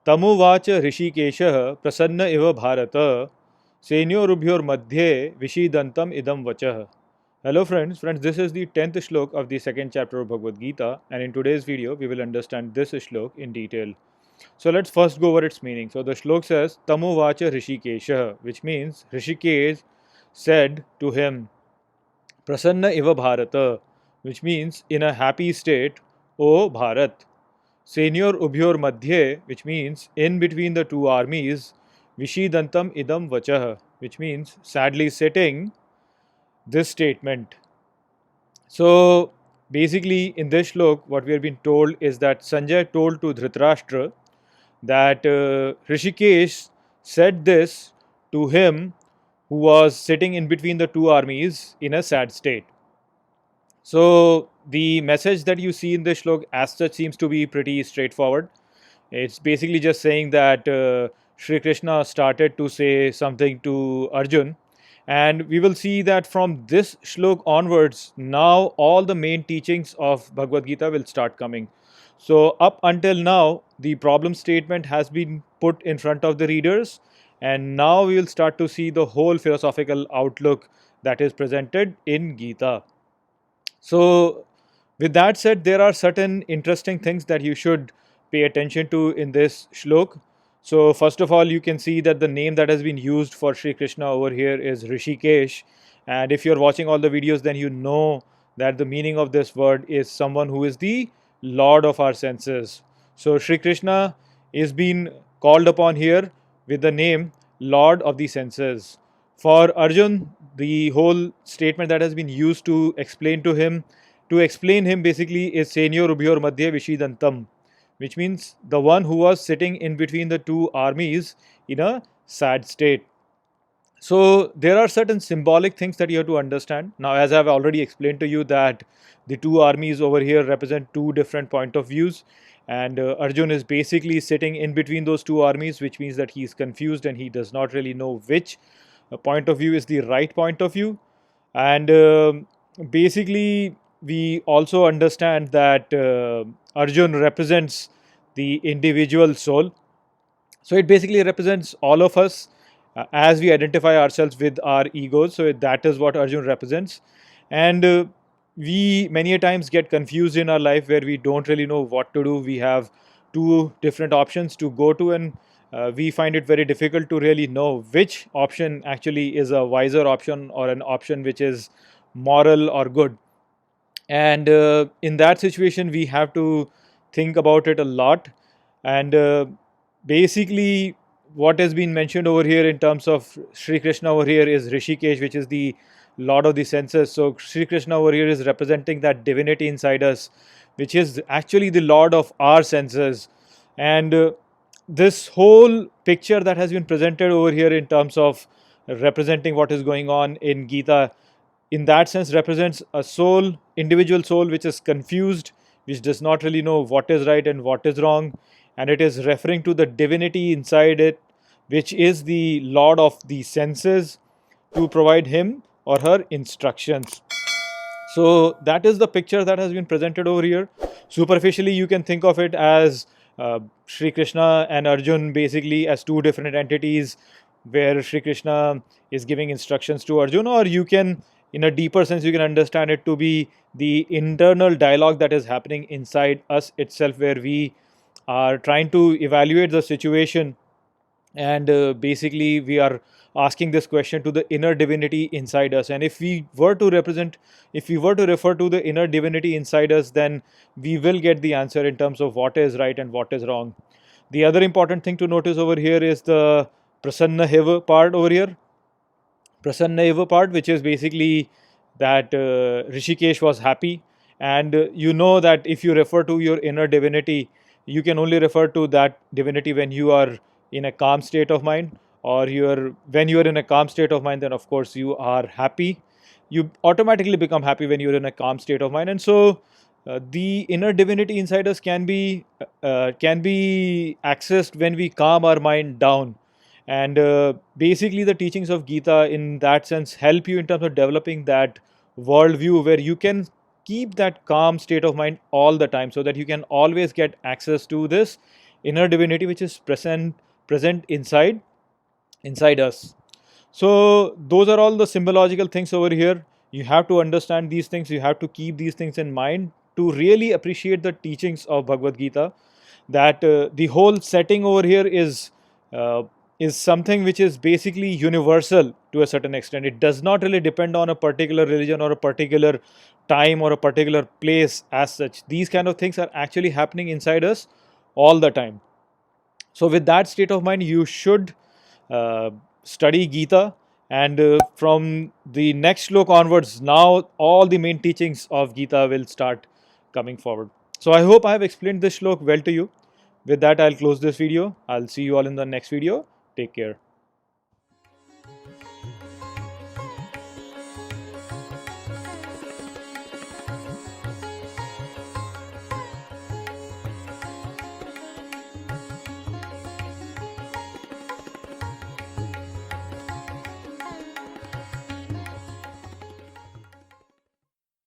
तमुवाच ऋषिकेशः प्रसन्न इव Bharat सेनयोरुभयोर्मध्ये विषीदन्तम् idam vachah. Hello friends, this is the 10th shlok of the second chapter of Bhagavad Gita, and in today's video we will understand this shlok in detail. So let's first go over its meaning. So the shlok says Tamuvacha Rishikesha, which means Rishikesh said to him Prasanna iva Bharata, which means in a happy state, O Bharat. Senior Ubhyor Madhye, which means in between the two armies, Vishidantam idam vachah, which means sadly sitting this statement. So basically, in this shlok, what we have been told is that Sanjay told to Dhritarashtra that Rishikesh said this to him who was sitting in between the two armies in a sad state. So the message that you see in this shlok as such seems to be pretty straightforward. It's basically just saying that Sri Krishna started to say something to Arjun, and we will see that from this shlok onwards, now all the main teachings of Bhagavad Gita will start coming. So up until now, the problem statement has been put in front of the readers, and now we will start to see the whole philosophical outlook that is presented in Gita. So, with that said, there are certain interesting things that you should pay attention to in this shlok. So, first of all, you can see that the name that has been used for Sri Krishna over here is Rishikesh. And if you're watching all the videos, then you know that the meaning of this word is someone who is the Lord of our senses. So, Sri Krishna is being called upon here with the name Lord of the senses. For Arjun, the whole statement that has been used to explain him basically is Senyor Ubhyor Madhye Vishidantam, which means the one who was sitting in between the two armies in a sad state. So there are certain symbolic things that you have to understand. Now, as I've already explained to you that the two armies over here represent two different point of views, and Arjun is basically sitting in between those two armies, which means that he is confused and he does not really know which point of view is the right point of view. And basically, we also understand that Arjun represents the individual soul. So it basically represents all of us as we identify ourselves with our egos. So that is what Arjun represents. And we many a times get confused in our life where we don't really know what to do. We have two different options to go to, and we find it very difficult to really know which option actually is a wiser option or an option which is moral or good. And in that situation, we have to think about it a lot. And basically, what has been mentioned over here in terms of Sri Krishna over here is Rishikesh, which is the Lord of the senses. So Sri Krishna over here is representing that divinity inside us, which is actually the Lord of our senses. And this whole picture that has been presented over here in terms of representing what is going on in Gita, in that sense, represents a soul, individual soul, which is confused, which does not really know what is right and what is wrong. And it is referring to the divinity inside it, which is the Lord of the senses, to provide him or her instructions. So that is the picture that has been presented over here. Superficially, you can think of it as Sri Krishna and Arjun basically as two different entities, where Sri Krishna is giving instructions to Arjun, or you can, in a deeper sense, you can understand it to be the internal dialogue that is happening inside us itself, where we are trying to evaluate the situation, and basically we are asking this question to the inner divinity inside us. And if we were to refer to the inner divinity inside us, then we will get the answer in terms of what is right and what is wrong. The other important thing to notice over here is the prasanna eva part over here. Prasanna eva part, which is basically that Rishikesh was happy. And you know that if you refer to your inner divinity, you can only refer to that divinity when you are in a calm state of mind, or when you are in a calm state of mind, then of course you are happy. You automatically become happy when you're in a calm state of mind. And so the inner divinity inside us can be accessed when we calm our mind down. And basically the teachings of Gita in that sense help you in terms of developing that worldview where you can keep that calm state of mind all the time, so that you can always get access to this inner divinity which is present inside us. So those are all the symbological things over here. You have to understand these things, you have to keep these things in mind to really appreciate the teachings of Bhagavad Gita. That the whole setting over here uh, is something which is basically universal to a certain extent. It does not really depend on a particular religion or a particular time or a particular place as such. These kind of things are actually happening inside us all the time. So with that state of mind, you should uh, study Gita, and from the next slok onwards, now all the main teachings of Gita will start coming forward. So I hope I have explained this slok well to you. With that, I'll close this video. I'll see you all in the next video. Take care.